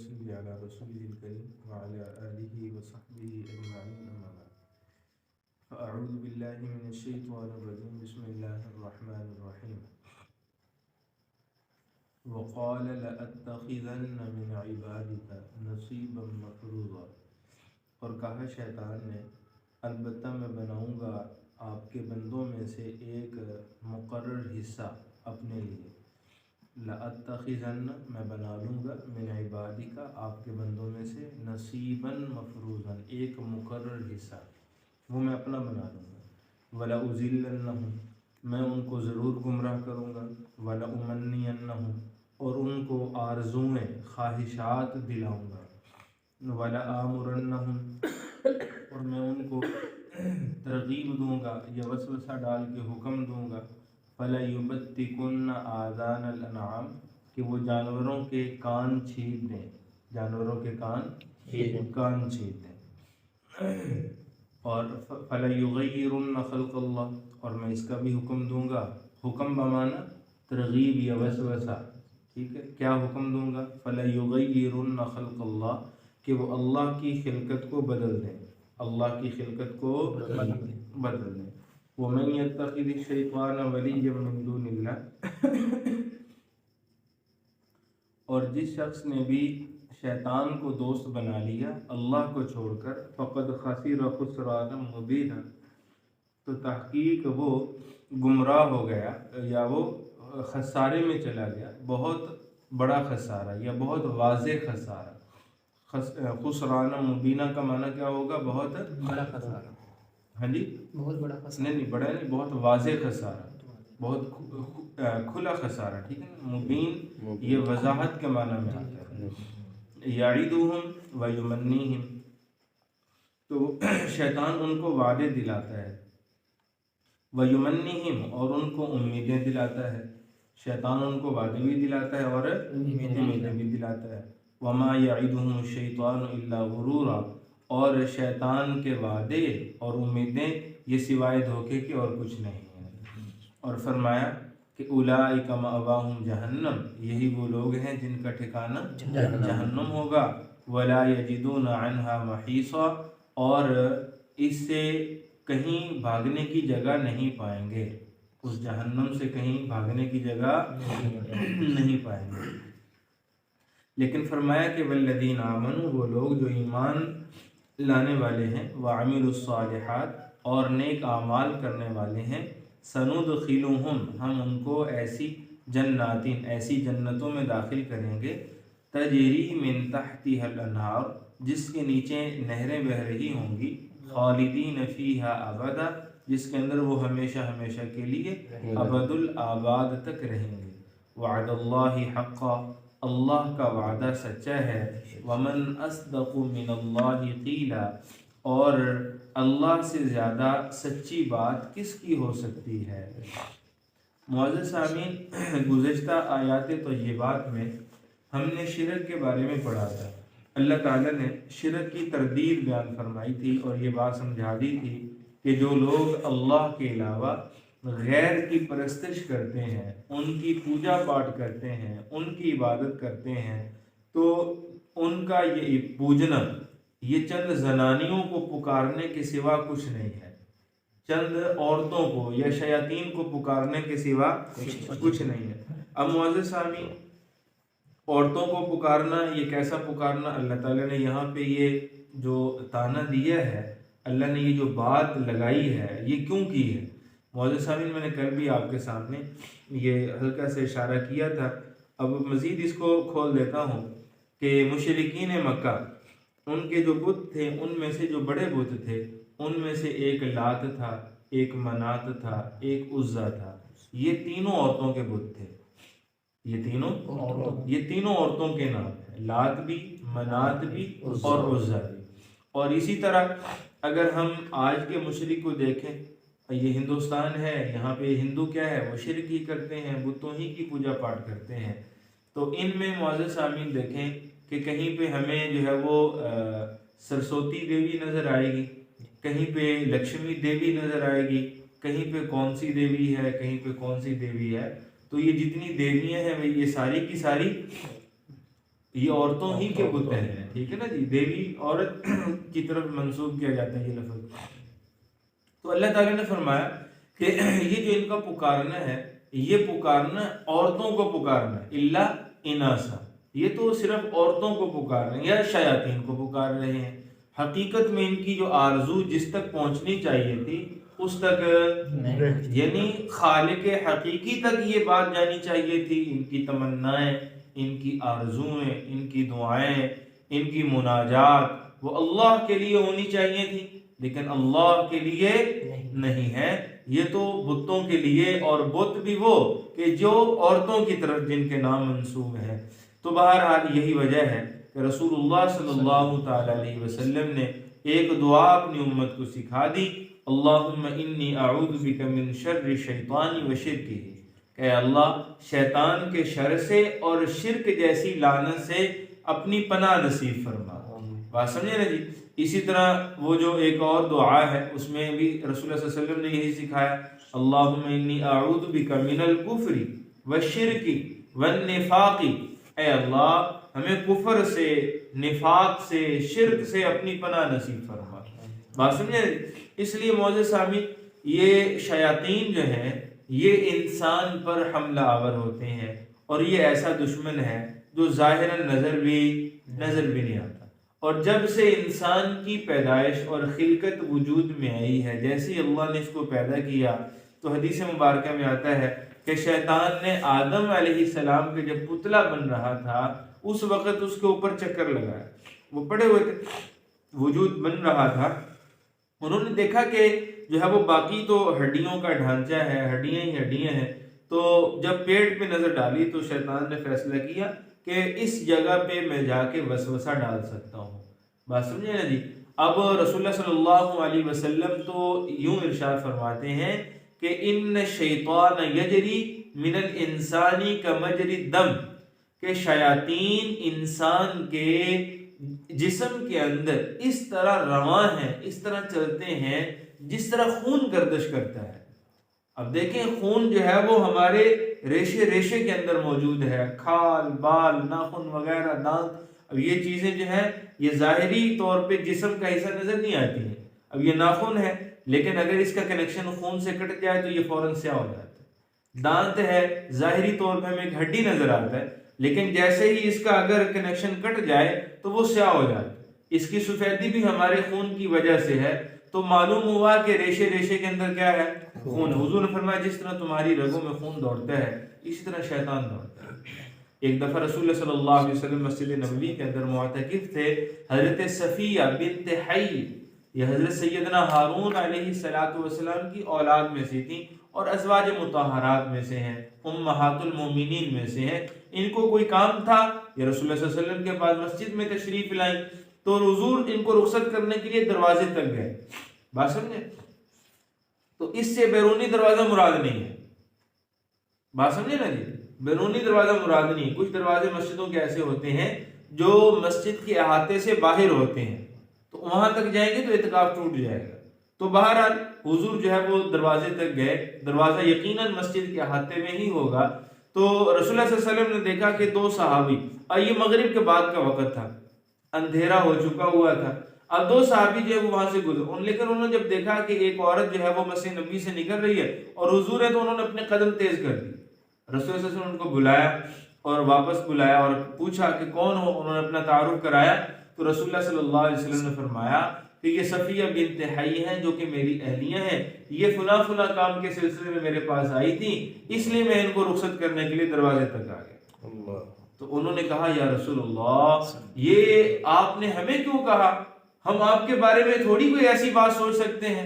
وصلی علی رسوله الکریم وعلی آلہ وصحبہ اجمعین اما بعد فاعوذ باللہ من الشیطان الرجیم بسم اللہ الرحمن الرحیم وقال لأتخذن من عبادک نصیبا مفروضا، اور کہا شیطان نے البتہ میں بناؤں گا آپ کے بندوں میں سے ایک مقرر حصہ اپنے لیے. لأتخذن میں بنا لوں گا من عبادک آپ کے بندوں میں سے نصیبا مفروضا ایک مقرر حصہ وہ میں اپنا بنا لوں گا. ولأضلنہم میں ان کو ضرور گمراہ کروں گا. ولأمنینہم اور ان کو آرزویں خواہشات دلاؤں گا. ولآمرنہم اور میں ان کو ترغیب دوں گا یا وسوسہ ڈال کے حکم دوں گا. فَلَيُبَتِّكُنَّ آذَانَ الْأَنْعَامِ کہ وہ جانوروں کے کان چھید دیں، جانوروں کے کان چھید دیں. اور فَلَيُغَيِّرُنَّ خَلْقَ اللَّهِ اور میں اس کا بھی حکم دوں گا. حکم بمانا ترغیب یا وسوسہ، ٹھیک ہے. کیا حکم دوں گا؟ فَلَيُغَيِّرُنَّ خَلْقَ اللَّهِ کہ وہ اللہ کی خلقت کو بدل دیں، اللہ کی خلقت کو بدل دیں. وَمَن يَتَّخِذِ الشَّيْطَانَ وَلِيًّا مِن دُونِ اللَّهِ اور جس شخص نے بھی شیطان کو دوست بنا لیا اللہ کو چھوڑ کر فقد خسر خسرانا مبینا تو تحقیق وہ گمراہ ہو گیا یا وہ خسارے میں چلا گیا، بہت بڑا خسارہ یا بہت واضح خسارہ. خسرانہ مبینہ کا معنی کیا ہوگا؟ بہت بڑا خسارہ. ہاں جی، بہت بڑا خسارہ. نہیں بڑا نہیں، بہت واضح خسارہ، بہت کھلا خسارہ، ٹھیک ہے. مبین یہ وضاحت کے معنی میں آتا ہے. یعدہم ویمنیہم تو شیطان ان کو وعدے دلاتا ہے. ویمنیہم اور ان کو امیدیں دلاتا ہے. شیطان ان کو وعدے بھی دلاتا ہے اور امیدیں بھی دلاتا ہے. وما یعدہم الشیطان الا غرورا اور شیطان کے وعدے اور امیدیں یہ سوائے دھوکے کے اور کچھ نہیں ہیں. اور فرمایا کہ اولئک مأواہم جہنم یہی وہ لوگ ہیں جن کا ٹھکانہ جہنم ہوگا. ولا یجدون عنہا محیصا اور اس سے کہیں بھاگنے کی جگہ نہیں پائیں گے، اس جہنم سے کہیں بھاگنے کی جگہ نہیں پائیں گے. لیکن فرمایا کہ والذین آمنوا وہ لوگ جو ایمان لانے والے ہیں، وعملوا الصالحات اور نیک اعمال کرنے والے ہیں، سندخلہم ہم ان کو ایسی جناتین ایسی جنتوں میں داخل کریں گے، تجری من تحتها الانہار جس کے نیچے نہریں بہہ رہی ہوں گی، خالدین فیہا ابدا جس کے اندر وہ ہمیشہ ہمیشہ کے لیے ابد الآباد تک رہیں گے. وعد اللہ حقا اللہ کا وعدہ سچا ہے. ومن اصدق من اللہ قیلا اور اللہ سے زیادہ سچی بات کس کی ہو سکتی ہے. معزز سامعین، گزشتہ آیات طیبات میں ہم نے شرک کے بارے میں پڑھا تھا. اللہ تعالیٰ نے شرک کی تردید بیان فرمائی تھی اور یہ بات سمجھا دی تھی کہ جو لوگ اللہ کے علاوہ غیر کی پرستش کرتے ہیں، ان کی پوجا پاٹ کرتے ہیں، ان کی عبادت کرتے ہیں، تو ان کا یہ پوجنا یہ چند زنانیوں کو پکارنے کے سوا کچھ نہیں ہے، چند عورتوں کو یا شیاطین کو پکارنے کے سوا کچھ نہیں ہے. اب معزز سامعین، عورتوں کو پکارنا یہ کیسا پکارنا؟ اللہ تعالیٰ نے یہاں پہ یہ جو تانا دیا ہے، اللہ نے یہ جو بات لگائی ہے یہ کیوں کی ہے؟ معزز سامعین، میں نے کل بھی آپ کے سامنے یہ ہلکا سے اشارہ کیا تھا، اب مزید اس کو کھول دیتا ہوں کہ مشرکین مکہ ان کے جو بت تھے ان میں سے جو بڑے بت تھے ان میں سے ایک لات تھا، ایک منات تھا، ایک عزا تھا. یہ تینوں عورتوں کے بت تھے. یہ تینوں عورتوں کے نام ہیں، لات بھی، منات بھی اور عزا بھی. اور اسی طرح اگر ہم آج کے مشرک کو دیکھیں، یہ ہندوستان ہے، یہاں پہ ہندو کیا ہے؟ وہ شرک ہی کرتے ہیں، بتوں ہی کی پوجا پاٹ کرتے ہیں. تو ان میں معزز سامعین دیکھیں کہ کہیں پہ ہمیں جو ہے وہ سرسوتی دیوی نظر آئے گی، کہیں پہ لکشمی دیوی نظر آئے گی، کہیں پہ کون سی دیوی ہے، کہیں پہ کون سی دیوی ہے. تو یہ جتنی دیویاں ہیں یہ ساری کی ساری یہ عورتوں ہی کے بت ہیں، ٹھیک ہے نا جی، دیوی عورت کی طرف منسوب کیا جاتا ہے یہ لفظ۔ تو اللہ تعالیٰ نے فرمایا کہ یہ جو ان کا پکارنا ہے، یہ پکارنا عورتوں کو پکارنا ہے، الا اناسا، یہ تو صرف عورتوں کو پکار رہے ہیں یا شیاطین کو پکار رہے ہیں۔ حقیقت میں ان کی جو آرزو جس تک پہنچنی چاہیے تھی اس تک یعنی خالق حقیقی تک یہ بات جانی چاہیے تھی۔ ان کی تمنائیں، ان کی آرزویں، ان کی دعائیں، ان کی مناجات وہ اللہ کے لیے ہونی چاہیے تھی، لیکن اللہ کے لیے نہیں ہے، یہ تو بتوں کے لیے، اور بت بھی وہ کہ جو عورتوں کی طرف جن کے نام منسوب ہیں۔ تو بہرحال یہی وجہ ہے کہ رسول اللہ صلی اللہ تعالی علیہ وسلم نے ایک دعا اپنی امت کو سکھا دی، اللہم انی اعوذ بک من شر شیطانی و شرکہ، کہ اللہ شیطان کے شر سے اور شرک جیسی لعنت سے اپنی پناہ نصیب فرما۔ بات سمجھے نا جی؟ اسی طرح وہ جو ایک اور دعا ہے اس میں بھی رسول اللہ صلی اللہ علیہ وسلم نے یہی سکھایا، اللہم انی اعوذ بک من الکفر والشرک والنفاق، اے اللہ ہمیں کفر سے، نفاق سے، شرک سے اپنی پناہ نصیب فرما۔ بات سمجھے؟ اس لیے معزز سامعین، یہ شیاطین جو ہیں یہ انسان پر حملہ آور ہوتے ہیں، اور یہ ایسا دشمن ہے جو ظاہراً نظر بھی نہیں آتا، اور جب سے انسان کی پیدائش اور خلقت وجود میں آئی ہے، جیسے اللہ نے اس کو پیدا کیا، تو حدیث مبارکہ میں آتا ہے کہ شیطان نے آدم علیہ السلام کے جب پتلا بن رہا تھا اس وقت اس کے اوپر چکر لگایا، وہ پڑے ہوئے تھے، وجود بن رہا تھا، انہوں نے دیکھا کہ جو ہے وہ باقی تو ہڈیوں کا ڈھانچہ ہے، ہڈیاں ہی ہڈیاں ہیں، تو جب پیٹ پہ نظر ڈالی تو شیطان نے فیصلہ کیا کہ اس جگہ پہ میں جا کے وسوسہ ڈال سکتا ہوں۔ بات سمجھے نا جی؟ اب رسول اللہ صلی اللہ علیہ وسلم تو یوں ارشاد فرماتے ہیں کہ ان شیطان یجری من الانسان کمجری الدم، کہ شیاطین انسان کے جسم کے اندر اس طرح رواں ہیں، اس طرح چلتے ہیں جس طرح خون گردش کرتا ہے۔ اب دیکھیں خون جو ہے وہ ہمارے ریشے ریشے کے اندر موجود ہے، کھال، بال، ناخن وغیرہ، دانت، اب یہ چیزیں جو ہیں یہ ظاہری طور پہ جسم کا حصہ نظر نہیں آتی ہیں۔ اب یہ ناخن ہے لیکن اگر اس کا کنیکشن خون سے کٹ جائے تو یہ فوراً سیاہ ہو جاتا ہے۔ دانت ہے، ظاہری طور پہ ہمیں ایک ہڈی نظر آتا ہے، لیکن جیسے ہی اس کا اگر کنیکشن کٹ جائے تو وہ سیاہ ہو جاتا ہے۔ اس کی سفیدی بھی ہمارے خون کی وجہ سے ہے، تو معلوم ہوا کہ ریشے ریشے کے اندر کیا ہے؟ خون۔ حضور نے فرمایا جس طرح تمہاری رگوں میں خون دوڑتا ہے اسی طرح شیطان دوڑتا ہے۔ ایک دفعہ رسول اللہ صلی اللہ علیہ وسلم مسجد نبوی کے اندر معتکف تھے، حضرت صفیہ بنت حی، یہ حضرت سیدنا ہارون علیہ السلام کی اولاد میں سے تھیں اور ازواج مطہرات میں سے ہیں، امہات المومنین میں سے ہیں۔ ان کو کوئی کام تھا، یہ رسول اللہ صلی اللہ علیہ وسلم کے پاس مسجد میں تشریف لائیں، تو حضور ان کو رخصت کرنے کے لیے دروازے تک گئے۔ بات سمجھے؟ تو اس سے بیرونی دروازہ مراد نہیں ہے۔ بات سمجھے نا جی؟ بیرونی دروازہ مراد نہیں۔ کچھ دروازے مسجدوں کے ایسے ہوتے ہیں جو مسجد کے احاطے سے باہر ہوتے ہیں، تو وہاں تک جائیں گے تو اعتکاف ٹوٹ جائے گا۔ تو بہرحال حضور جو ہے وہ دروازے تک گئے، دروازہ یقیناً مسجد کے احاطے میں ہی ہوگا۔ تو رسول اللہ صلی اللہ علیہ وسلم نے دیکھا کہ دو صحابی، اور یہ مغرب کے بعد کا وقت تھا، اندھیرا ہو چکا ہوا تھا، اب دو صحابی جو ہے وہ وہاں سے گزر، لیکن انہوں نے جب دیکھا کہ ایک عورت جو ہے وہ مسجد نبی سے نکل رہی ہے اور حضور ہے، تو انہوں نے اپنے قدم تیز کر دی۔ رسول اللہ صلی اللہ علیہ وسلم نے ان کو بلایا اور واپس بلایا اور پوچھا کہ کون ہو، انہوں نے اپنا تعارف کرایا، تو رسول اللہ صلی اللہ علیہ وسلم نے فرمایا کہ یہ صفیہ بنت حی ہیں جو کہ میری اہلیہ ہیں، یہ فلاں فلاں کام کے سلسلے میں میرے پاس آئی تھی، اس لیے میں ان کو رخصت کرنے کے لیے دروازے تک آ گیا۔ تو انہوں نے کہا یا رسول اللہ، یہ آپ نے ہمیں کیوں کہا؟ ہم آپ کے بارے میں تھوڑی کوئی ایسی بات سوچ سکتے ہیں۔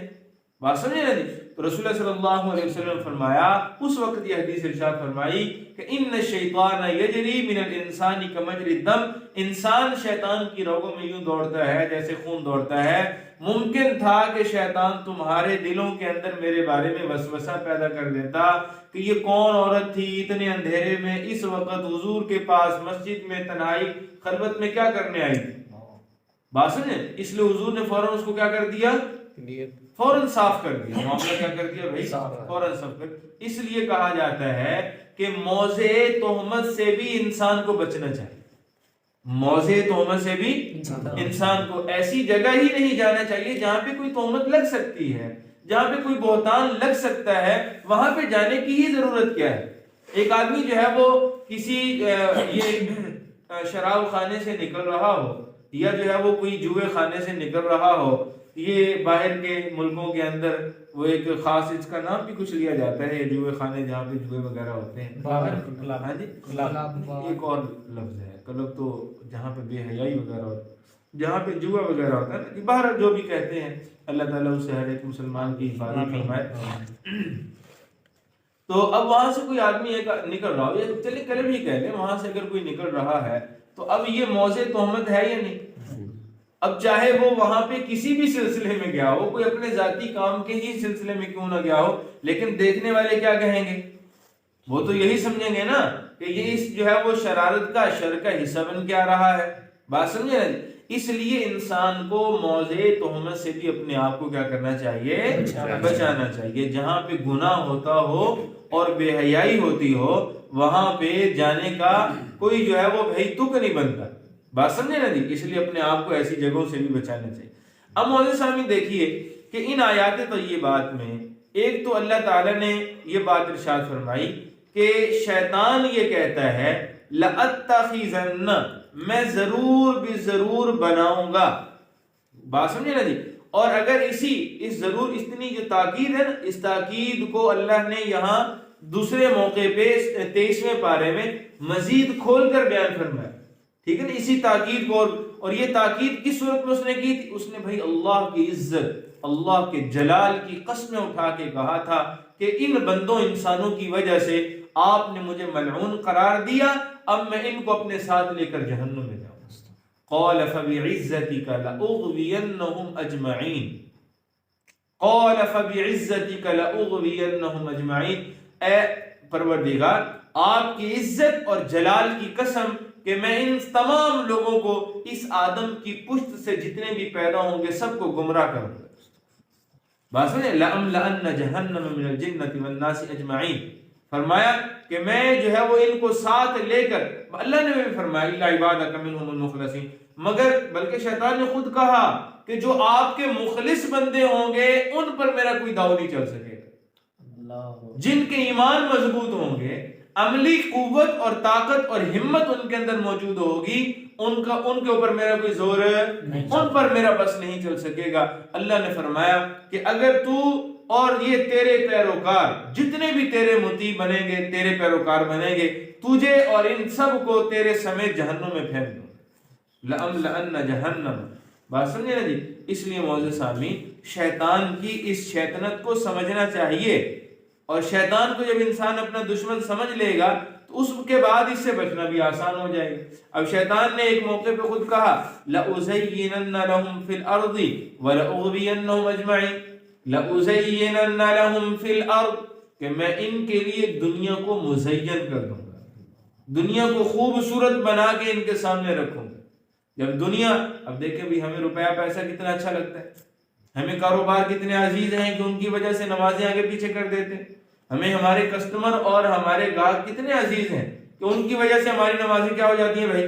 بات سمجھے نا جی؟ تو رسول اللہ صلی اللہ علیہ وسلم نے فرمایا، اس وقت یہ حدیث ارشاد فرمائی کہ ان الشیطان یجری من الانسان کمجری الدم، انسان شیطان کی رگوں میں یوں دوڑتا ہے جیسے خون دوڑتا ہے۔ ممکن تھا کہ شیطان تمہارے دلوں کے اندر میرے بارے میں وسوسہ پیدا کر دیتا کہ یہ کون عورت تھی اتنے اندھیرے میں اس وقت حضور کے پاس مسجد میں تنہائی خلوت میں کیا کرنے آئی تھی۔ بات سمجھے؟ اس لیے حضور نے فوراً اس کو کیا کر دیا؟ فوراً صاف کر دیا، معاملہ کیا کر دیا بھائی؟ فوراً صاف کر۔ اس لیے کہا جاتا ہے کہ موضع تہمت سے بھی انسان کو بچنا چاہیے۔ موضع تہمت سے بھی انسان کو ایسی جگہ ہی نہیں جانا چاہیے جہاں پہ کوئی تہمت لگ سکتی ہے، جہاں پہ کوئی بہتان لگ سکتا ہے، وہاں پہ جانے کی ہی ضرورت کیا ہے؟ ایک آدمی جو ہے وہ کسی یہ شراب خانے سے نکل رہا ہو، یا جو ہے وہ کوئی جوئے خانے سے نکل رہا ہو، یہ باہر کے ملکوں کے اندر وہ ایک خاص، اس کا نام بھی کچھ لیا جاتا ہے، یہ جوئے خانے جہاں پہ جوئے وغیرہ ہوتے ہیں، ہاں جی، ایک اور لفظ ہے کلب، تو جہاں پہ بے حیائی وغیرہ ہوتی ہے، جہاں پہ جوا وغیرہ ہوتا ہے نا، باہر جو بھی کہتے ہیں، اللہ تعالیٰ اسے ہر ایک مسلمان کی حفاظت فرمائے۔ تو اب وہاں سے کوئی آدمی نکل رہا ہو، یا چلے کلب ہی کہہ لیں، وہاں سے اگر کوئی نکل رہا ہے تو اب یہ موضع تہمت ہے یا نہیں؟ اب چاہے وہ وہاں پہ کسی بھی سلسلے میں گیا ہو، کوئی اپنے ذاتی کام کے ہی سلسلے میں کیوں نہ گیا ہو، لیکن دیکھنے والے کیا کہیں گے؟ وہ تو یہی سمجھیں گے نا کہ یہ اس جو ہے وہ شرارت کا، شر کا حصہ بن کے آ رہا ہے، بات سمجھے نا؟ اس لیے انسان کو موضع تہمت سے بھی اپنے آپ کو کیا کرنا چاہیے؟ بچانا چاہیے۔ جہاں پہ گناہ ہوتا ہو اور بے حیائی ہوتی ہو، وہاں پہ جانے کا کوئی جو ہے وہ بھائی تک نہیں بنتا، بات سمجھے نا جی؟ اس لیے اپنے آپ کو ایسی جگہوں سے بھی بچانا چاہیے۔ اب مولانا سامعین دیکھیے کہ ان آیات طیبات میں ایک تو اللہ تعالیٰ نے یہ بات ارشاد فرمائی کہ شیطان یہ کہتا ہے لَأَتَّخِذَنَّ، میں ضرور بھی ضرور بناؤں گا، بات سمجھے نا جی؟ اور اگر اس ضرور، اتنی جو تاکید ہے نا، اس تاکید کو اللہ نے یہاں دوسرے موقع پہ 23ویں پارے میں مزید کھول کر بیان فرمایا، ٹھیک ہے نا؟ اسی تاکید کو، اور یہ تاکید کس صورت میں اس نے کی تھی؟ اس نے بھائی اللہ کی عزت، اللہ کے جلال کی قسمیں اٹھا کے کہا تھا کہ ان بندوں انسانوں کی وجہ سے آپ نے مجھے ملعون قرار دیا، اب میں ان کو اپنے ساتھ لے کر جہنم میں جاؤں۔ قال فبعزتك لأغوينهم أجمعين، قال فبعزتك لأغوينهم أجمعين، اے پروردگار آپ کی عزت اور جلال کی قسم کہ میں ان تمام لوگوں کو اس آدم کی پشت سے جتنے بھی پیدا ہوں گے سب کو گمراہ کروں گا۔ بات سنیں، لَأَمْلَأَنَّ جَهَنَّمَ مِنَ الْجِنَّةِ وَالنَّاسِ أَجْمَعِينَ، فرمایا کہ میں جو ہے وہ ان کو ساتھ لے کر، اللہ نے بھی فرمایا اِلَّا عِبَادَكَ مِنْهُمُ الْمُخْلَصِينَ، مگر بلکہ شیطان نے خود کہا کہ جو آپ کے مخلص بندے ہوں گے ان پر میرا کوئی داؤ نہیں چل سکے گا، جن کے ایمان مضبوط ہوں گے، عملی قوت اور طاقت اور ہمت ان کے اندر موجود ہوگی، ان کے اوپر میرا کوئی زور، ان پر میرا بس نہیں چل سکے گا۔ اللہ نے فرمایا کہ اگر تو اور یہ تیرے پیروکار جتنے بھی تیرے مطیع بنیں گے، تیرے پیروکار بنیں گے، تجھے اور ان سب کو تیرے سمیت جہنم میں پھینک دوں، لَأَمْلَأَنَّ جَهَنَّمَ، بات سمجھے نا جی؟ اس لیے معزز سامعین، شیطان کی اس شیطنت کو سمجھنا چاہیے، اور شیطان کو جب انسان اپنا دشمن سمجھ لے گا تو اس کے بعد اس سے بچنا بھی آسان ہو جائے گا۔ اب شیطان نے ایک موقع پہ خود کہا لَأُزَيِّنَنَّ لَهُمْ فِي الْأَرْضِ وَلَأُغْوِيَنَّهُمْ أَجْمَعِينَ، لَأُزَيِّنَنَّ لَهُمْ فِي الْأَرْضِ، کہ میں ان کے لیے دنیا کو مزین کر دوں گا، دنیا کو خوبصورت بنا کے ان کے سامنے رکھوں گا۔ جب دنیا، اب دیکھیں بھی ہمیں روپیہ پیسہ کتنا اچھا لگتا ہے، ہمیں کاروبار کتنے عزیز ہیں کہ ان کی وجہ سے نمازیں آگے پیچھے کر دیتے ہیں، ہمیں ہمارے کسٹمر اور ہمارے گاہک کتنے عزیز ہیں کہ ان کی وجہ سے ہماری نمازیں کیا ہو جاتی ہیں بھائی؟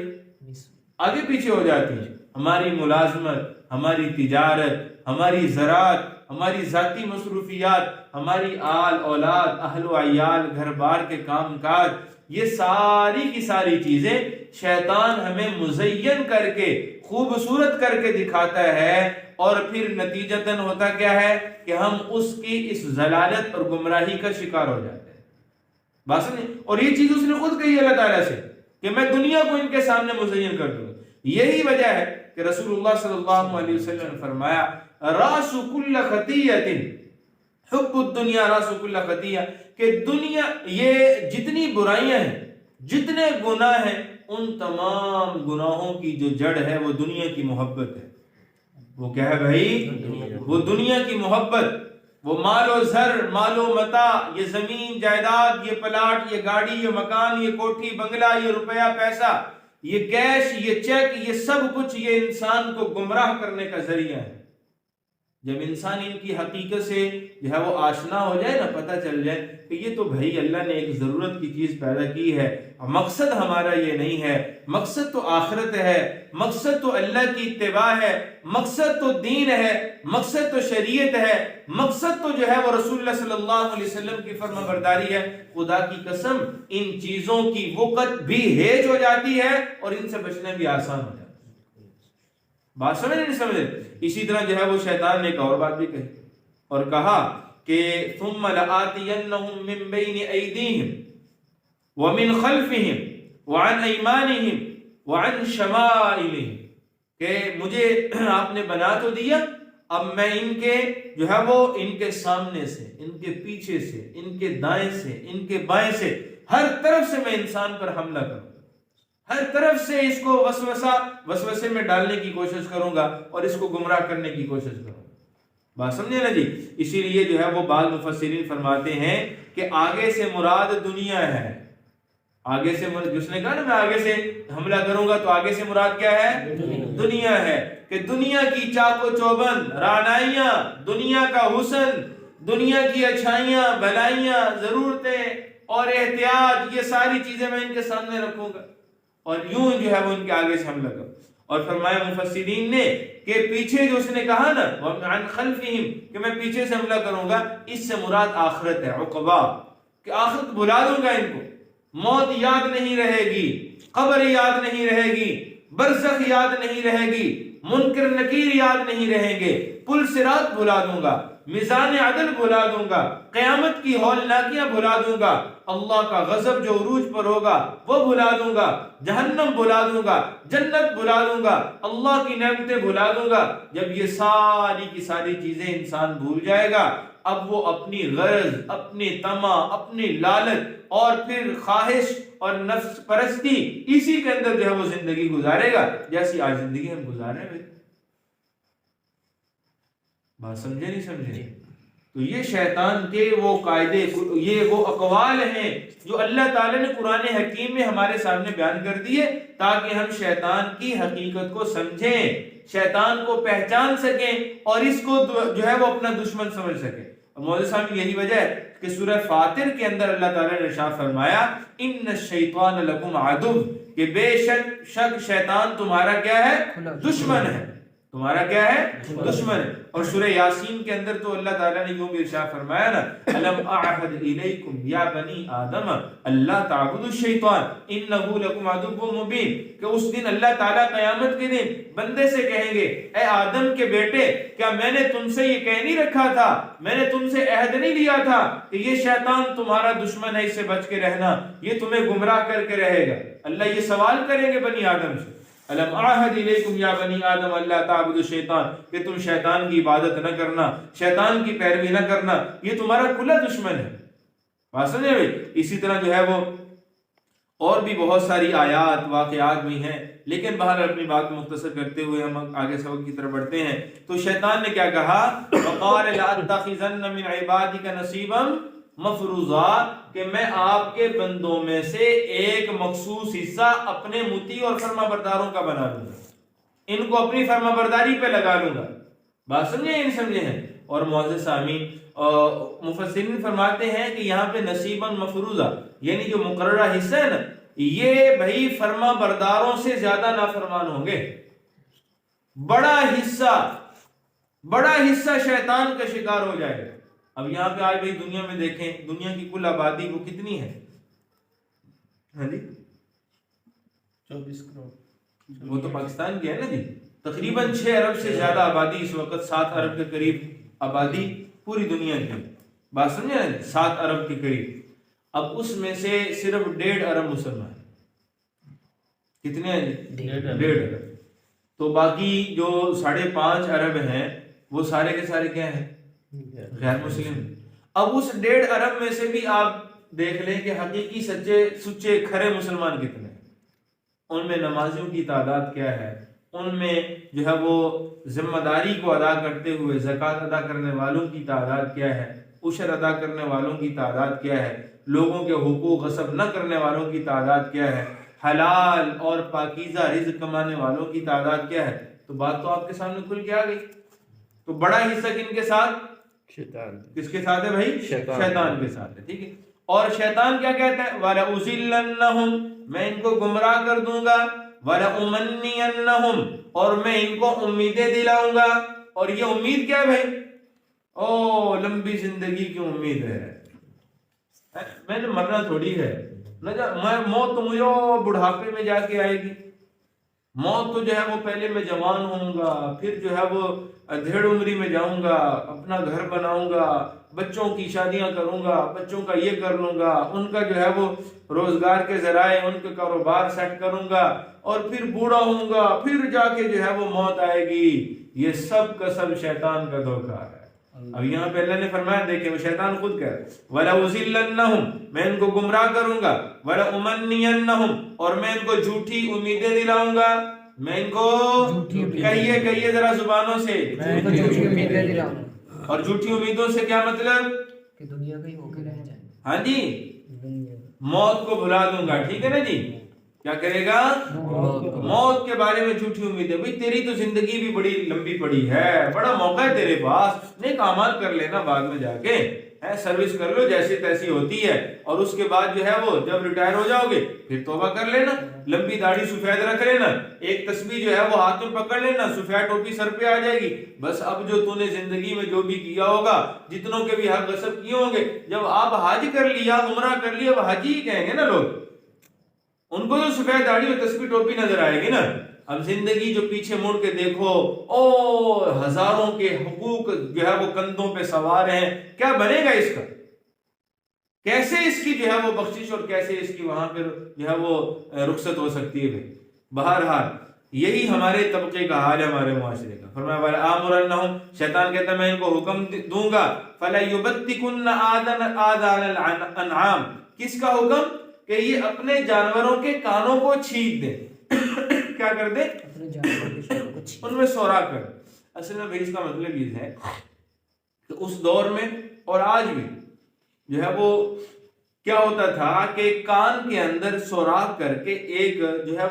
آگے پیچھے ہو جاتی ہیں۔ ہماری ملازمت، ہماری تجارت، ہماری زراعت، ہماری ذاتی مصروفیات، ہماری آل اولاد، اہل و عیال، گھر بار کے کام کاج، یہ ساری کی ساری چیزیں شیطان ہمیں مزین کر کے، خوبصورت کر کے دکھاتا ہے، اور پھر نتیجتاً ہوتا کیا ہے کہ ہم اس کی اس ضلالت اور گمراہی کا شکار ہو جاتے ہیں، بات سمجھیں؟ اور یہ چیز اس نے خود کہی اللہ تعالیٰ سے کہ میں دنیا کو ان کے سامنے مزین کر دوں۔ یہی وجہ ہے کہ رسول اللہ صلی اللہ علیہ وسلم نے فرمایا راس کل خطیۃ حب الدنیا، راس کل خطیہ، کہ دنیا، یہ جتنی برائیاں ہیں، جتنے گناہ ہیں، ان تمام گناہوں کی جو جڑ ہے وہ دنیا کی محبت ہے۔ وہ کیا ہے بھائی؟ وہ دنیا کی محبت، وہ مال و زر، مال و متاع، یہ زمین جائیداد، یہ پلاٹ، یہ گاڑی، یہ مکان، یہ کوٹھی بنگلہ، یہ روپیہ پیسہ، یہ کیش، یہ چیک، یہ سب کچھ یہ انسان کو گمراہ کرنے کا ذریعہ ہے۔ جب انسان ان کی حقیقت سے جو ہے وہ آشنا ہو جائے نا، پتہ چل جائے کہ یہ تو بھائی اللہ نے ایک ضرورت کی چیز پیدا کی ہے، مقصد ہمارا یہ نہیں ہے، مقصد تو آخرت ہے، مقصد تو اللہ کی اتباع ہے، مقصد تو دین ہے، مقصد تو شریعت ہے، مقصد تو جو ہے وہ رسول اللہ صلی اللہ علیہ وسلم کی فرما برداری ہے، خدا کی قسم ان چیزوں کی وقت بھی ہیج ہو جاتی ہے اور ان سے بچنا بھی آسان ہو جاتا ہے۔ بات سمجھ نہیں سمجھے؟ اسی طرح جو ہے وہ شیطان نے ایک اور بات بھی کہی اور کہا کہ ثم لآتینہم من بین ایدیہم ومن خلفہم وعن ایمانہم وعن شمائلہم، کہ مجھے آپ نے بنا تو دیا، اب میں ان کے جو ہے وہ ان کے سامنے سے، ان کے پیچھے سے، ان کے دائیں سے، ان کے بائیں سے، ہر طرف سے میں انسان پر حملہ کروں، ہر طرف سے اس کو وسوسے میں ڈالنے کی کوشش کروں گا اور اس کو گمراہ کرنے کی کوشش کروں گا۔ بات سمجھے نا جی؟ اسی لیے جو ہے وہ بعض مفسرین فرماتے ہیں کہ آگے سے مراد دنیا ہے، آگے سے جس نے کہا نا میں آگے سے حملہ کروں گا، تو آگے سے مراد کیا ہے؟ دنیا ہے، کہ دنیا کی چاق و چوبند، رعنائیاں، دنیا کا حسن، دنیا کی اچھائیاں، بھلائیاں، ضرورتیں اور احتیاج، یہ ساری چیزیں میں ان کے سامنے رکھوں گا اور یوں جو ہے وہ ان کے آگے سے حملہ کروں۔ اور فرمایا مفسرین نے کہ پیچھے جو اس نے کہا نا وَعَنْ خَلْفِهِمْ، کہ میں پیچھے سے حملہ کروں گا، اس سے مراد آخرت ہے، عقبہ، کہ آخرت بھلا دوں گا ان کو، موت یاد نہیں رہے گی، قبر یاد نہیں رہے گی، برزخ یاد نہیں رہے گی، منکر نکیر یاد نہیں رہیں گے، پل صراط بھلا دوں گا، میزان عدل بھلا دوں گا، قیامت کی ہولناکیاں بھلا دوں گا، اللہ کا غضب جو عروج پر ہوگا وہ بھلا دوں گا، جہنم بھلا دوں گا، جنت بھلا دوں گا، اللہ کی نعمتیں بھلا دوں گا۔ جب یہ ساری کی ساری چیزیں انسان بھول جائے گا، اب وہ اپنی غرض، اپنی طمع، اپنی لالچ اور پھر خواہش اور نفس پرستی، اسی کے اندر جو ہے وہ زندگی گزارے گا جیسی آج زندگی ہم گزار رہے ہیں۔ بات سمجھے نہیں سمجھے؟ تو یہ شیطان کے وہ قاعدے، یہ وہ اقوال ہیں جو اللہ تعالیٰ نے قرآن حکیم میں ہمارے سامنے بیان کر دیے تاکہ ہم شیطان کی حقیقت کو سمجھیں، شیطان کو پہچان سکیں اور اس کو جو ہے وہ اپنا دشمن سمجھ سکیں۔ اور مولانا صاحب یہی وجہ ہے کہ سورہ فاطر کے اندر اللہ تعالیٰ نے ارشاد فرمایا ان الشیطان لکم عدو، کہ بے شک شیطان تمہارا کیا ہے؟ دشمن ہے، تمہارا کیا ہے؟ دشمن ہے۔ اور سورہ یاسین کے اندر تو اللہ تعالیٰ نے یوں بھی ارشاد فرمایا نا الم اعہد الیکم یا بنی آدم اللہ تعبدوا الشیطان انہ لکم عدو مبین، کہ اس دن اللہ تعالیٰ قیامت کے دن بندے سے کہیں گے اے آدم کے بیٹے، کیا میں نے تم سے یہ کہہ نہیں رکھا تھا، میں نے تم سے عہد نہیں لیا تھا کہ یہ شیطان تمہارا دشمن ہے، اس سے بچ کے رہنا، یہ تمہیں گمراہ کر کے رہے گا۔ اللہ یہ سوال کریں گے بنی آدم سے الم اعہد الیکم یا بنی آدم اللہ تعبدوا الشیطان، کہ تم شیطان کی عبادت نہ کرنا، شیطان کی پیروی نہ کرنا، یہ تمہارا کھلا دشمن ہے۔ بات سمجھے بھائی؟ اسی طرح جو ہے وہ اور بھی بہت ساری آیات واقعات بھی ہیں، لیکن بہرحال اپنی بات مختصر کرتے ہوئے ہم آگے سبق کی طرف بڑھتے ہیں۔ تو شیطان نے کیا کہا؟ وقال لأتخذن من عبادك نصیبا مفروضا، کہ میں آپ کے بندوں میں سے ایک مخصوص حصہ اپنے مطیع اور فرما برداروں کا بنا لوں گا، ان کو اپنی فرما برداری پہ لگا لوں گا۔ بات سمجھے یا نہیں سمجھے ہیں؟ اور معزز سامعین، مفسرین فرماتے ہیں کہ یہاں پہ نصیباً مفروضہ یعنی جو مقررہ حصہ ہے نا، یہ بھائی فرما برداروں سے زیادہ نافرمان ہوں گے۔ بڑا حصہ شیطان کا شکار ہو جائے گا۔ اب یہاں پہ آج بھائی دنیا میں دیکھیں، دنیا کی کل آبادی وہ کتنی ہے؟ ہاں جی 24 کروڑ، وہ تو پاکستان کی ہے نا جی، تقریباً 6 ارب سے زیادہ آبادی اس وقت، 7 ارب کے قریب آبادی پوری دنیا کی۔ بات سمجھے نا، 7 ارب کے قریب۔ اب اس میں سے صرف 1.5 ارب مسلمان، کتنے ہیں جی؟ 1.5 ارب۔ تو باقی جو 5.5 ارب ہیں وہ سارے کے سارے کیا ہیں؟ غیر مسلم۔ اب اس 1.5 ارب میں سے بھی آپ دیکھ لیں کہ حقیقی سچے کھرے مسلمان کتنے ہیں، ان میں نمازیوں کی تعداد کیا ہے، ان میں جو ہے وہ ذمہ داری کو ادا کرتے ہوئے زکوٰۃ ادا کرنے والوں کی تعداد کیا ہے، عشر ادا کرنے والوں کی تعداد کیا ہے، لوگوں کے حقوق غصب نہ کرنے والوں کی تعداد کیا ہے، حلال اور پاکیزہ رزق کمانے والوں کی تعداد کیا ہے۔ تو بات تو آپ کے سامنے کھل کے آ گئی۔ تو بڑا حصہ کن کے ساتھ؟ شیطان کس کے ساتھ ہے بھائی؟ شیطان کے ساتھ ہے. ٹھیک ہے. اور شیطان کیا کہتا ہے؟ وَلَأُزِلَّنَّهُمْ میں ان کو گمراہ کر دوں گا. وَلَأُمَنِّيَنَّهُمْ اور میں ان کو امیدیں دلاؤں گا. اور یہ امید کیا ہے بھائی؟ لمبی زندگی کی امید ہے. میں نے مرنا تھوڑی ہے. موت تو مجھے بڑھاپے میں جا کے آئے گی. موت تو جو ہے وہ پہلے میں جوان ہوں گا، پھر جو ہے وہ دھیڑ عمری میں جاؤں گا، اپنا گھر بناؤں گا، بچوں کی شادیاں کروں گا، بچوں کا یہ کر لوں گا، ان کا جو ہے وہ روزگار کے ذرائع ان کے کاروبار سیٹ کروں گا، اور پھر بوڑھا ہوں گا، پھر جا کے جو ہے وہ موت آئے گی. یہ سب کا سب شیطان کا دھوکہ ہے. اب یہاں پہ اللہ نے فرمایا، دیکھیں وہ شیطان خود کہہ رہا ہے وَلَأُزِلَّنَّهُمْ میں ان کو گمراہ کروں گا. وَلَأُمَنِّيَنَّهُمْ اور میں ان کو جھوٹی امیدیں دلاؤں گا. میں ان کو کہیے ذرا زبانوں سے جھوٹی امیدیں دلاؤں گا. اور جھوٹی امیدوں سے کیا مطلب؟ کہ دنیا کا ہی ہو کے رہ جائیں. ہاں جی، موت کو بھلا دوں گا. ٹھیک ہے نا جی. کیا کرے گا؟ موت کے بارے میں جھوٹی امید ہے. بھئی تیری تو زندگی بھی بڑی لمبی پڑی ہے، بڑا موقع ہے تیرے پاس، نیک اعمال کر لینا بعد میں جا کے، سروس کر لو جیسی تیسی ہوتی ہے، اور اس کے بعد جو ہے وہ جب ریٹائر ہو جاؤ گے پھر توبہ کر لینا، لمبی داڑھی سفید رکھ لینا، ایک تسبیح جو ہے وہ ہاتھ میں پکڑ لینا، سفید ٹوپی سر پہ آ جائے گی. بس اب جو تو نے زندگی میں جو بھی کیا ہوگا، جتنوں کے بھی حق غصب کیے ہوں گے، جب آپ حج کر لیا، عمرہ کر لیا، وہ حجی ہی کہیں گے نا لوگ. ان کو جو سفید داڑھی اور تسبیح ٹوپی نظر آئے گی نا. اب زندگی جو پیچھے مڑ کے دیکھو، ہزاروں کے حقوق جو ہے وہ کندھوں پہ سوار ہیں، کیا بنے گا اس کا؟ کیسے اس کی جو ہے وہ بخشش اور کیسے اس کی وہاں پر جو ہے وہ رخصت ہو سکتی ہے؟ بہرحال یہی ہمارے طبقے کا حال ہے، ہمارے معاشرے کا. فرمایا وَلَآمُرَنَّهُمْ شیطان کہتا ہے میں ان کو حکم دوں گا. فَلَيُبَتِّكُنَّ آذَانَ الْأَنْعَامِ کس کا حکم؟ کہ یہ اپنے جانوروں کے کانوں کو چھید دیں. کیا کر دیں؟ اپنے جانوروں کے کانوں کو چھید. ان میں سوراخ کر. اصل میں بھائی اس کا مطلب یہ ہے کہ اس دور میں اور آج بھی جو ہے وہ کیا ہوتا تھا کہ کان کے اندر سوراخ کر کے ایک جو ہے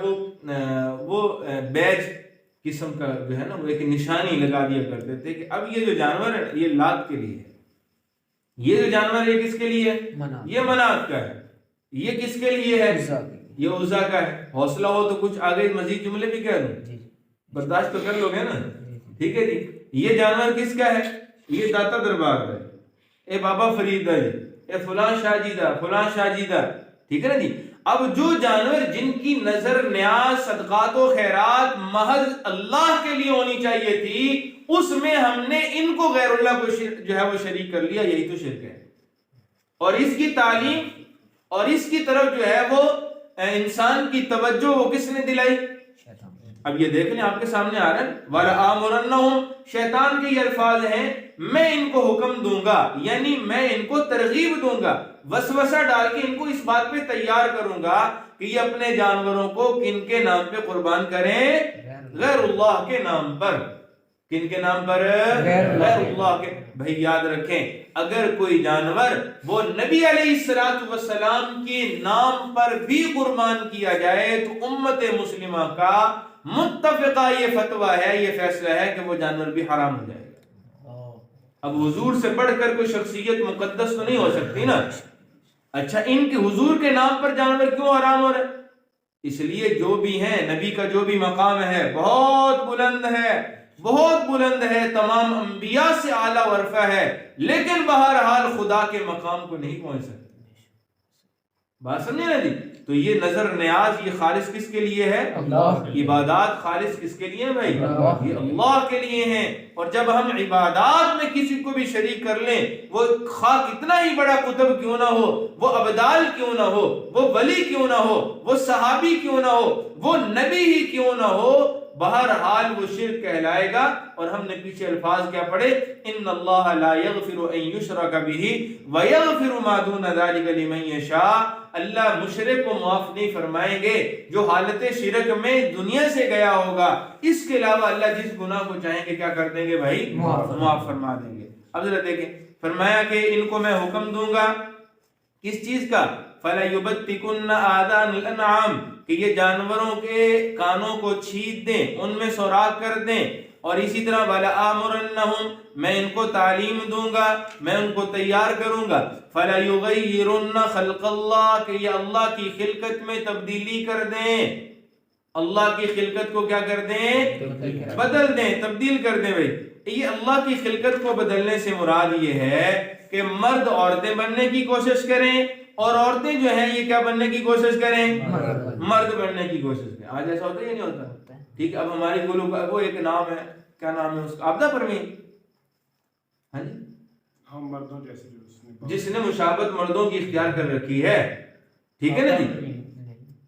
وہ بیج قسم کا جو ہے نا وہ ایک نشانی لگا دیا کرتے تھے کہ اب یہ جو جانور ہے یہ لات کے لیے ہے، یہ جو جانور ہے یہ کس کے لیے ہے؟ یہ منات کا ہے. یہ کس کے لیے ہے؟ یہ عزا کا ہے. حوصلہ ہو تو کچھ آگے مزید جملے بھی کہہ دوں، برداشت تو کر لو گے نا. ٹھیک ہے جی. یہ جانور کس کا ہے؟ یہ داتا دربار کا ہے. اے بابا فرید ہے، اے فلاں شاہجیدہ، فلاں شاہجیدہ. ٹھیک ہے نا جی. اب جو جانور جن کی نظر نیاز صدقات و خیرات محض اللہ کے لیے ہونی چاہیے تھی، اس میں ہم نے ان کو غیر اللہ کو جو ہے وہ شریک کر لیا. یہی تو شرک ہے. اور اس کی تعلیم اور اس کی طرف جو ہے وہ انسان کی توجہ وہ کس نے دلائی؟ اب یہ دیکھ لیں آپ کے سامنے آ رہا ہے وَلَآمُرَنَّهُمْ شیطان کے یہ الفاظ ہیں میں ان کو حکم دوں گا، یعنی میں ان کو ترغیب دوں گا، وسوسہ ڈال کے ان کو اس بات پہ تیار کروں گا کہ یہ اپنے جانوروں کو کن کے نام پہ قربان کریں؟ غیر اللہ کے نام پر. کن کے نام پر؟ غیر اللہ کے. بھائی یاد رکھیں اگر کوئی جانور وہ نبی علیہ السلام کے نام پر بھی قربان کیا جائے تو امت مسلمہ کا متفقہ یہ فتویٰ ہے، یہ فیصلہ ہے کہ وہ جانور بھی حرام ہو جائے گا. اب حضور سے بڑھ کر کوئی شخصیت مقدس تو نہیں ہو سکتی نا. اچھا ان کے حضور کے نام پر جانور کیوں حرام ہو رہے؟ اس لیے جو بھی ہیں نبی کا جو بھی مقام ہے بہت بلند ہے، بہت بلند ہے، تمام انبیاء سے اعلیٰ ورفع ہے، لیکن بہرحال خدا کے مقام کو نہیں پہنچ سکتے. بات سمجھے نا جی. تو یہ نظر نیاز یہ خالص کس کے لیے ہے؟ اللہ. عبادات خالص کس کے لیے ہیں بھائی؟ یہ اللہ کے لیے ہیں. اور جب ہم عبادات میں کسی کو بھی شریک کر لیں، وہ خواہ کتنا ہی بڑا قطب کیوں نہ ہو، وہ ابدال کیوں نہ ہو، وہ ولی کیوں نہ ہو، وہ صحابی کیوں نہ ہو، وہ نبی ہی کیوں نہ ہو، بہرحال وہ شرک کہلائے گا. اور ہم نے پیچھے الفاظ کیا پڑھے؟ ان اللہ لا یغفر ان یشرک بہ ویغفر ما دون ذلک لمن یشاء. اللہ مشرک کو معاف نہیں فرمائیں گے جو حالت شرک میں دنیا سے گیا ہوگا، اس کے علاوہ اللہ جس گناہ کو چاہیں گے کیا کر دیں گے بھائی؟ معاف فرما دیں گے. اب ذرا دیکھیں فرمایا کہ ان کو میں حکم دوں گا کس چیز کا؟ فَلَيُبَتِّكُنَّ آذَانَ الْأَنْعَامِ کہ یہ جانوروں کے کانوں کو چھید دیں، ان میں سوراخ کر دیں. اور اسی طرح وَلَآمُرَنَّهُمْ میں ان کو تعلیم دوں گا، میں ان کو تیار کروں گا، فَلَيُغَيِّرُنَّ خَلْقَ اللَّهِ کہ یہ اللہ کی خلقت میں تبدیلی کر دیں، اللہ کی خلقت کو کیا کر دیں؟ بدل دیں، تبدیل کر دیں۔ بھائی یہ اللہ کی خلقت کو بدلنے سے مراد یہ ہے کہ مرد عورتیں بننے کی کوشش کریں اور عورتیں جو ہیں یہ کیا بننے کی کوشش کریں؟ مرد بننے کی کوشش کریں۔ آج ایسا ہوتا ہے یا نہیں ہوتا؟ ٹھیک ہے، اب ہماری گلو کا وہ ایک نام ہے، کیا نام ہے اس کا؟ آبدہ پروین، ہاں جی، ہم مردوں جیسے جس نے مشابہت مردوں کی اختیار کر رکھی ہے، ٹھیک ہے نا جی؟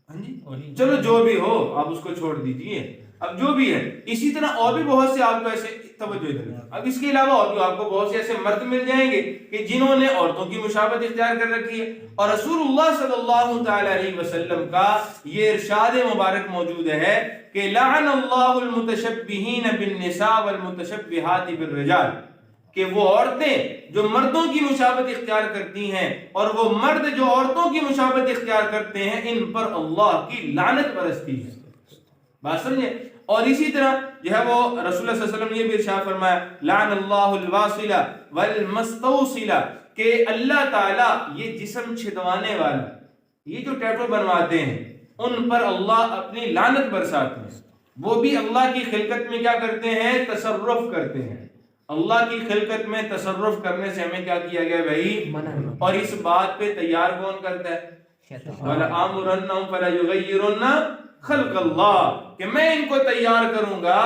ہاں جی، چلو جو بھی ہو آپ اس کو چھوڑ دیجئے، اب جو بھی ہے اسی طرح اور بھی بہت سے آپ کو ایسے توجہ ادھر، اب اس کے علاوہ اور بھی آپ کو بہت سے ایسے مرد مل جائیں گے کہ جنہوں نے عورتوں کی مشابہت اختیار کر رکھی ہے، اور رسول اللہ صلی اللہ تعالی علیہ وسلم کا یہ ارشاد مبارک موجود ہے کہ لعن اللہ المتشبہین بالنساء والمتشبہات بالرجال، کہ وہ عورتیں جو مردوں کی مشابہت اختیار کرتی ہیں اور وہ مرد جو عورتوں کی مشابہت اختیار کرتے ہیں، ان پر اللہ کی لعنت برستی ہے۔ بات سمجھے؟ اور اسی طرح جو ہے وہ رسول اللہ صلی اللہ علیہ وسلم نے یہ بھی ارشاد فرمایا لعن اللہ الواصلہ والمستوصلہ، کہ اللہ تعالیٰ یہ جسم چھدوانے والا، یہ جو ٹیٹو بنواتے ہیں، ان پر اللہ اپنی لعنت برساتے ہیں۔ وہ بھی اللہ کی خلقت میں کیا کرتے ہیں؟ تصرف کرتے ہیں۔ اللہ کی خلقت میں تصرف کرنے سے ہمیں کیا کیا گیا بھائی؟ اور اس بات پہ تیار کون کرتا ہے؟ وَلَآمُرَنَّهُمْ فَلَيُغَيِّرُنَّ خلق اللہ، کہ میں ان کو تیار کروں گا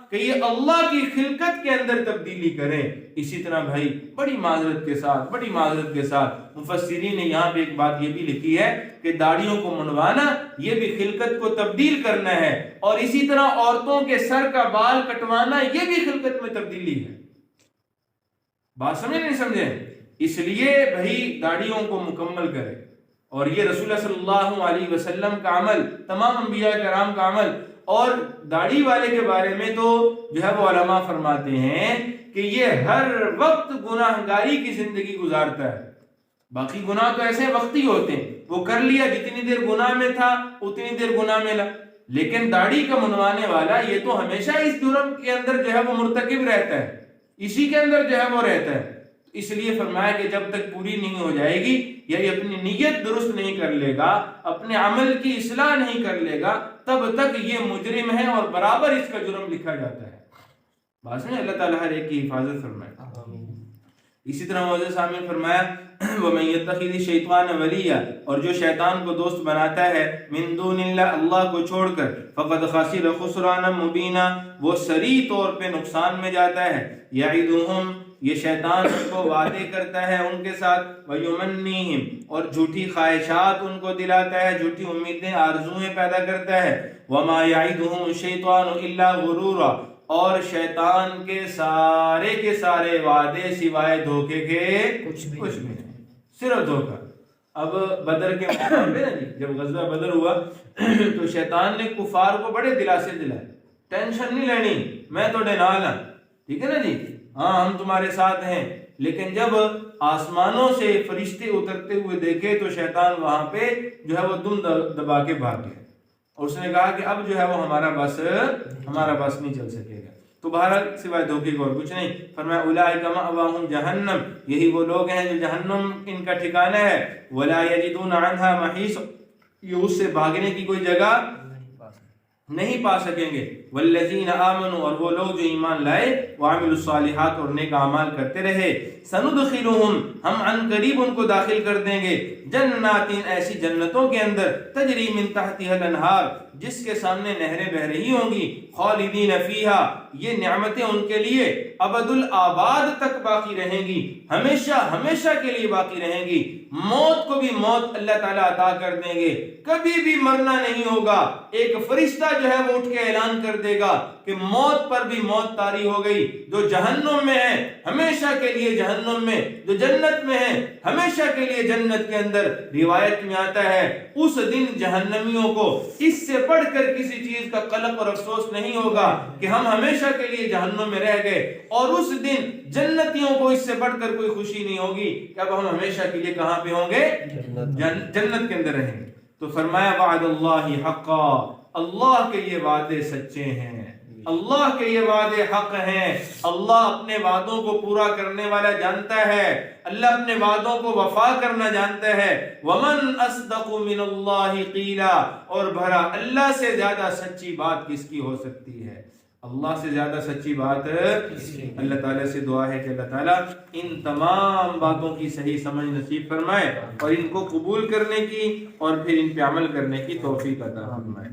کہ یہ اللہ کی خلقت کے اندر تبدیلی کریں۔ اسی طرح بھائی بڑی معذرت کے ساتھ مفسرین نے یہاں پہ ایک بات یہ بھی لکھی ہے کہ داڑھیوں کو منڈوانا یہ بھی خلقت کو تبدیل کرنا ہے، اور اسی طرح عورتوں کے سر کا بال کٹوانا یہ بھی خلقت میں تبدیلی ہے۔ بات سمجھے نہیں سمجھے؟ اس لیے بھائی داڑھیوں کو مکمل کرے، اور یہ رسول اللہ صلی اللہ علیہ وسلم کا عمل، تمام انبیاء کرام کا عمل۔ اور داڑھی والے کے بارے میں تو جو ہے وہ علماء فرماتے ہیں کہ یہ ہر وقت گناہگاری کی زندگی گزارتا ہے۔ باقی گناہ تو ایسے وقتی ہوتے ہیں، وہ کر لیا، جتنی دیر گناہ میں تھا اتنی دیر گناہ میں لگا، لیکن داڑھی کا منوانے والا یہ تو ہمیشہ اس جرم کے اندر جو ہے وہ مرتکب رہتا ہے، اسی کے اندر جو ہے وہ رہتا ہے۔ اس لیے فرمایا کہ جب تک پوری نہیں ہو جائے گی، یعنی اپنی نیت درست نہیں کر لے گا، اپنے عمل کی اصلاح نہیں کر لے گا، تب تک یہ مجرم ہے اور برابر اس کا جرم لکھا جاتا ہے۔ بات سمجھے؟ اللہ تعالیٰ ہر ایک کی حفاظت فرمائے۔ اسی طرح معزز سامعین فرمایا وَمَن يَتَّخِذِ الشَّيْطَانَ وَلِيًّا، اور جو شیطان کو دوست بناتا ہے، مِن دُونِ اللَّهِ اللہ کو چھوڑ کر، فَقَدْ خَسِرَ خُسْرَانًا مُبِينًا وہ صریح طور پہ نقصان میں جاتا ہے۔ يَعِدُهُمْ یہ شیطان ان کو وعدے کرتا ہے ان کے ساتھ، وَيُمَنِّيهِمْ اور جھوٹی خواہشات ان کو دلاتا ہے، جھوٹی امیدیں آرزویں پیدا کرتا ہے۔ وَمَا يَعِدُهُمُ الشَّيْطَانُ إِلَّا غُرُورًا اور شیطان کے سارے وعدے سوائے دھوکے کے کچھ بھی نہیں، صرف دھوکہ۔ اب بدر کے موقع پہ جب غزوہ بدر ہوا تو شیطان نے کفار کو بڑے دلاسے دلائے، ٹینشن نہیں لینی، میں تو نال ہوں، ٹھیک ہے نا جی، ہاں ہم تمہارے ساتھ ہیں۔ لیکن جب آسمانوں سے فرشتے اترتے ہوئے دیکھے تو شیطان وہاں پہ جو ہے وہ دم دبا کے بھاگ گیا، اور اس نے کہا کہ اب جو ہے وہ ہمارا بس نہیں چل سکے گا۔ تو بہرحال سوائے دھوکے کو اور کچھ نہیں۔ فرمایا اولئک مأواہم جہنم یہی وہ لوگ ہیں جو جہنم ان کا ٹھکانہ ہے، ولا یجدون عنہا محیص یہ اس سے بھاگنے کی کوئی جگہ نہیں پا سکیں گے۔ والذین آمنوا اور وہ لوگ جو ایمان لائے، وعملوا الصالحات اور نیک اعمال کرتے رہے، سندخلہم ہم عن قریب ان کو داخل کر دیں گے، جنات ایسی جنتوں کے اندر، تجری من تحتها الانہار جس کے سامنے نہریں بہ رہی ہوں گی، خالدین فیہا یہ نعمتیں ان کے لیے ابد الآباد تک باقی رہیں گی، ہمیشہ کے لیے باقی رہیں گی۔ موت کو بھی موت اللہ تعالیٰ عطا کر دیں گے، کبھی بھی مرنا نہیں ہوگا۔ ایک فرشتہ جو ہے وہ اٹھ کے اعلان کر دے گا کہ موت پر بھی موت طاری ہو گئی، جو جہنم میں ہے ہمیشہ کے لیے جہنم میں، جو جنت میں ہے ہمیشہ کے لیے جنت کے اندر۔ روایت میں آتا ہے اس دن جہنمیوں کو اس سے بڑھ کر کسی چیز کا قلق اور افسوس نہیں ہوگا کہ ہم ہمیشہ کے لیے جہنم میں رہ گئے، اور اس دن جنتیوں کو اس سے بڑھ کر کوئی خوشی نہیں ہوگی کہ اب ہم ہمیشہ کے لیے کہاں پہ ہوں گے؟ جنت کے اندر رہیں گے۔ تو فرمایا وعد اللہ حقا اللہ کے یہ وعدے سچے ہیں، اللہ کے یہ وعدے حق ہیں، اللہ اپنے وعدوں کو پورا کرنے والا جانتا ہے، اللہ اپنے وعدوں کو وفا کرنا جانتا ہے۔ وَمَنْ أَصْدَقُ مِنَ اللَّهِ قِيلًا، اور بھلا اللہ سے زیادہ سچی بات کس کی ہو سکتی ہے؟ اللہ سے زیادہ سچی بات اللہ تعالیٰ سے دعا ہے کہ اللہ تعالیٰ ان تمام باتوں کی صحیح سمجھ نصیب فرمائے اور ان کو قبول کرنے کی اور پھر ان پہ عمل کرنے کی توفیق عطا فرمائے۔